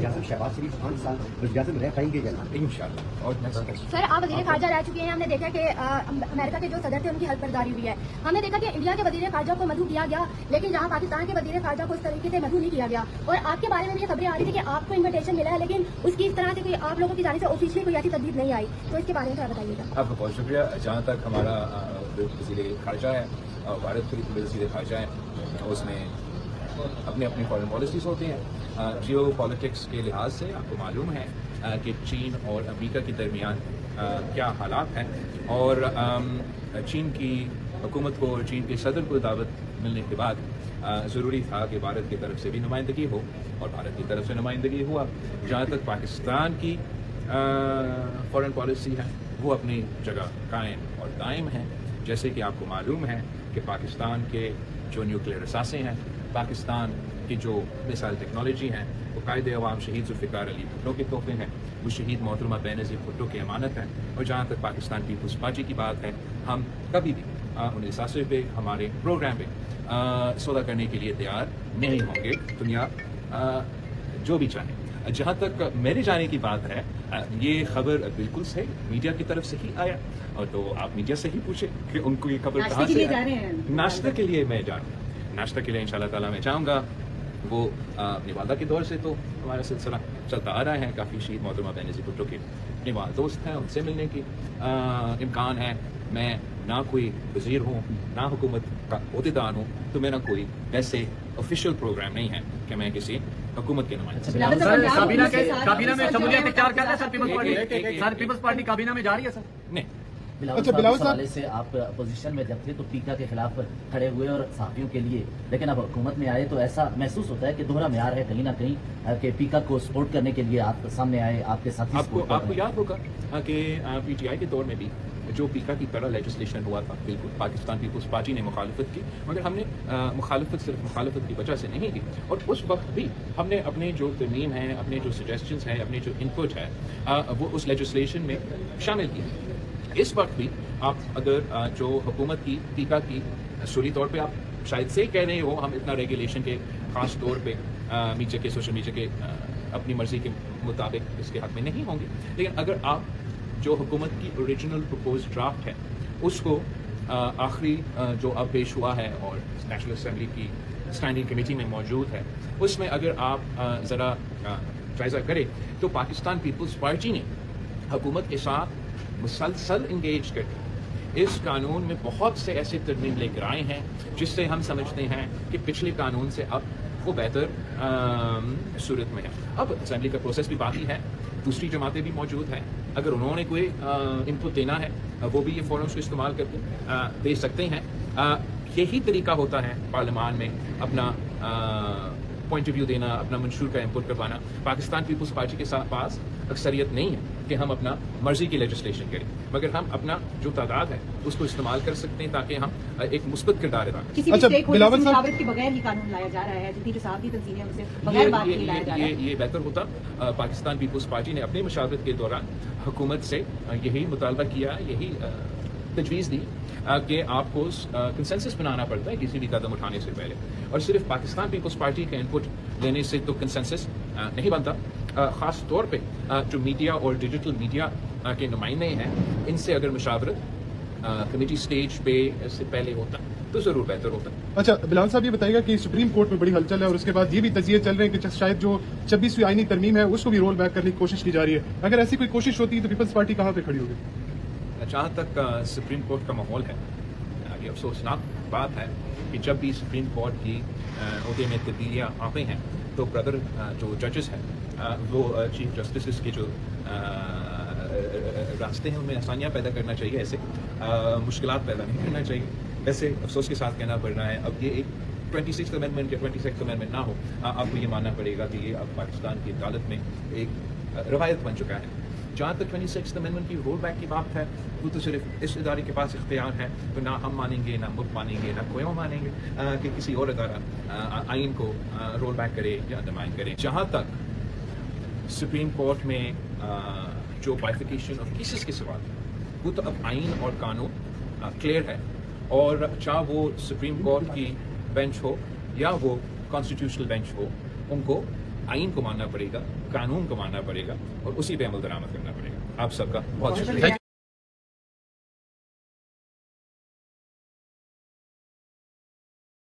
वज़ीर-ए-आज़म शहबाज शरीफ खान साहब वज़ीर-ए-आज़म रह पाएंगे या नहीं? इंशाअल्लाह। और नेक्स्ट सर, आप वज़ीर ख़ारजा रह चुके हैं। हमने देखा कि अमेरिका के जो सदर थे उनकी हल्फ बर्दारी हुई है। हमने देखा कि इंडिया के वज़ीर ख़ारजा को मदऊ किया गया, लेकिन जहाँ पाकिस्तान के वज़ीर ख़ारजा को इस तरीके से मदऊ नहीं किया गया। और आपके बारे में भी ये खबरें आ रही थी कि आपको इन्विटेशन मिला है, लेकिन उसकी इस तरह से कोई आप लोगों की जानिब से ऑफिशियली कोई ऐसी तजदीद नहीं आई। तो इसके बारे में थोड़ा बताइएगा। आपका बहुत शुक्रिया। जहाँ तक हमारा वज़ीर ख़ारजा है, भारत के वज़ीर ख़ारजा है, उसमें अपनी अपनी फॉरेन पॉलिसीज़ होती हैं। जियो पॉलिटिक्स के लिहाज से आपको मालूम है कि चीन और अमेरिका के दरमियान क्या हालात हैं, और चीन की हुकूमत को और चीन के सदर को दावत मिलने के बाद ज़रूरी था कि भारत की तरफ से भी नुमाइंदगी हो, और भारत की तरफ से नुमाइंदगी हुआ। जहाँ तक पाकिस्तान की फॉरेन पॉलिसी है, वो अपनी जगह कायम और दायम है। जैसे कि आपको मालूम है कि पाकिस्तान के जो न्यूक्लियर असासे हैं, पाकिस्तान की जो मिसाइल टेक्नोलॉजी है, वो कायदे अवाम शहीद जुल्फ़िकार अली भुट्टो के तोहफे हैं, वो शहीद मोहतरमा बेनज़ीर भुट्टो की अमानत है। और जहाँ तक पाकिस्तान पीपल्स पार्टी की बात है, हम कभी भी उन असासे पे, हमारे प्रोग्राम पे सौदा करने के लिए तैयार नहीं होंगे, दुनिया जो भी चाहे। जहाँ तक मेरे जाने की बात है, ये खबर बिल्कुल सही मीडिया की तरफ से ही आया, और तो आप मीडिया से ही पूछे कि उनको ये खबर कहाँ से आई। नाश्ते के लिए मैं जा रहा हूँ, नाश्ता के लिए इंशाल्लाह ताला मैं जाऊँगा। वो अपनी वालदा के दौर से तो हमारा सिलसिला चलता आ रहा है, काफ़ी शहीद मोहतरमा बेनज़ीर भुट्टो के अपने दोस्त हैं, उनसे मिलने की इम्कान है। मैं ना कोई वज़ीर हूँ, ना हुकूमत का अहदेदार हूँ, तो मेरा कोई वैसे ऑफिशियल प्रोग्राम नहीं है कि मैं किसी हुकूमत के नुमाइंदे। काबीना में शमूलियत इख्तियार करते हैं सर, पीपल्स पार्टी काबीना में जा रही है सर? नहीं। अच्छा, बिलावल साहब से आप अपोजिशन में जब थे तो पीका के खिलाफ खड़े हुए और सहाफियों के लिए, लेकिन अब हुकूमत में आए तो ऐसा महसूस होता है कि दोहरा म्यार है कहीं ना कहीं कि पीका को सपोर्ट करने के लिए आप सामने आए, आपके साथी आपको याद होगा कि पीटीआई के दौर में भी जो पीका की तरह लेजिस्लेशन हुआ था, बिल्कुल पाकिस्तान पीपल्स पार्टी ने मुखालफत की, मगर हमने मुखालफत सिर्फ मुखालफत की वजह से नहीं की, और उस वक्त भी हमने अपने जो तरमीम है, अपने जो सजेशंस हैं, अपने जो इनपुट है, वो उस लेजिस्लेशन में शामिल किया। इस वक्त भी आप अगर जो हुकूमत की पीका की असूली तौर पे आप शायद से ही कह रहे हो, हम इतना रेगुलेशन के ख़ास तौर पे मीडिया के, सोशल मीडिया के अपनी मर्जी के मुताबिक इसके हक में नहीं होंगे, लेकिन अगर आप जो हुकूमत की ओरिजिनल प्रपोज ड्राफ्ट है उसको आखिरी जो अब पेश हुआ है और नेशनल असम्बली की स्टैंडिंग कमेटी में मौजूद है, उसमें अगर आप ज़रा जायज़ा करें तो पाकिस्तान पीपल्स पार्टी ने हुकूमत के साथ मुसलसल इंगेज करके इस कानून में बहुत से ऐसे तरमीम लेकर आए हैं जिससे हम समझते हैं कि पिछले कानून से अब वो बेहतर सूरत में है। अब असेंबली का प्रोसेस भी बाकी है, दूसरी जमातें भी मौजूद हैं, अगर उन्होंने कोई इनपुट देना है वो भी ये फोरम्स को इस्तेमाल करके दे सकते हैं। यही तरीका होता है पार्लियामान में अपना पॉइंट ऑफ व्यू देना, अपना मंशूर का इनपुट करवाना। पाकिस्तान पीपल्स पार्टी के पास अक्सरियत नहीं है कि हम अपना मर्जी की लेजिस्लेशन करें, मगर हम अपना जो तादाद है उसको इस्तेमाल कर सकते हैं ताकि हम एक मुस्बत किरदार अदा करें। अच्छा, बिलावल साहब के बगैर ही कानून लाया जा रहा है, जितनी जो साहब की तंजीमें उनसे बगैर बात नहीं लाया जा रहा है। ये बेहतर होता। पाकिस्तान पीपल्स पार्टी ने अपनी मशावरत के दौरान हुकूमत से यही मुतालबा किया, यही तजवीज़ दी कि आपको कंसेंसस बनाना पड़ता है किसी भी कदम उठाने से पहले, और सिर्फ पाकिस्तान पीपल्स पार्टी का इनपुट लेने से तो कंसेंसस नहीं बनता। ख़ास तौर पे जो मीडिया और डिजिटल मीडिया के नुमाइंदे हैं, इनसे अगर मशावरत कमेटी स्टेज पे से पहले होता तो ज़रूर बेहतर होता। अच्छा, बिलावल साहब ये बताइएगा कि सुप्रीम कोर्ट में बड़ी हलचल है और उसके बाद ये भी तजिए चल रहे हैं कि शायद जो 26वीं आईनी तरमीम है उसको भी रोल बैक करने की कोशिश की जा रही है। अगर ऐसी कोई कोशिश होती है तो पीपल्स पार्टी कहाँ पे खड़ी होगी? जहाँ तक सुप्रीम कोर्ट का माहौल है, ये अफसोसनाक बात है कि जब भी सुप्रीम कोर्ट की ओहदे में तब्दीलियाँ आते हैं तो ब्रदर जो जजेस हैं वो चीफ जस्टिस के जो रास्ते हैं उनमें आसानियाँ पैदा करना चाहिए, ऐसे मुश्किलात पैदा नहीं करना चाहिए। वैसे अफसोस के साथ कहना पड़ रहा है अब ये एक 26th अमेंडमेंट या 22nd अमेंडमेंट ना हो, आपको ये मानना पड़ेगा कि ये अब पाकिस्तान की अदालत में एक रवायत बन चुका है। जहाँ तक 26th अमेंडमेंट की रोल बैक की बात है, वो तो सिर्फ इस इदारे के पास इख्तियार है, तो ना हम मानेंगे, ना मुल्क मानेंगे, ना कोई मानेंगे कि किसी और इदारा आइन को रोल बैक करे या अंडरमाइन करे। जहाँ तक सुप्रीम कोर्ट में जो बाइफिकेशन ऑफ केसेस के सवाल है, वो तो अब आइन और कानून क्लियर है, और चाहे वो सुप्रीम कोर्ट की बेंच हो या वो कॉन्स्टिट्यूशनल बेंच हो, उनको आइन को मानना पड़ेगा, कानून को मानना पड़ेगा और उसी पे अमल दरामद करना पड़ेगा। आप सबका बहुत शुक्रिया।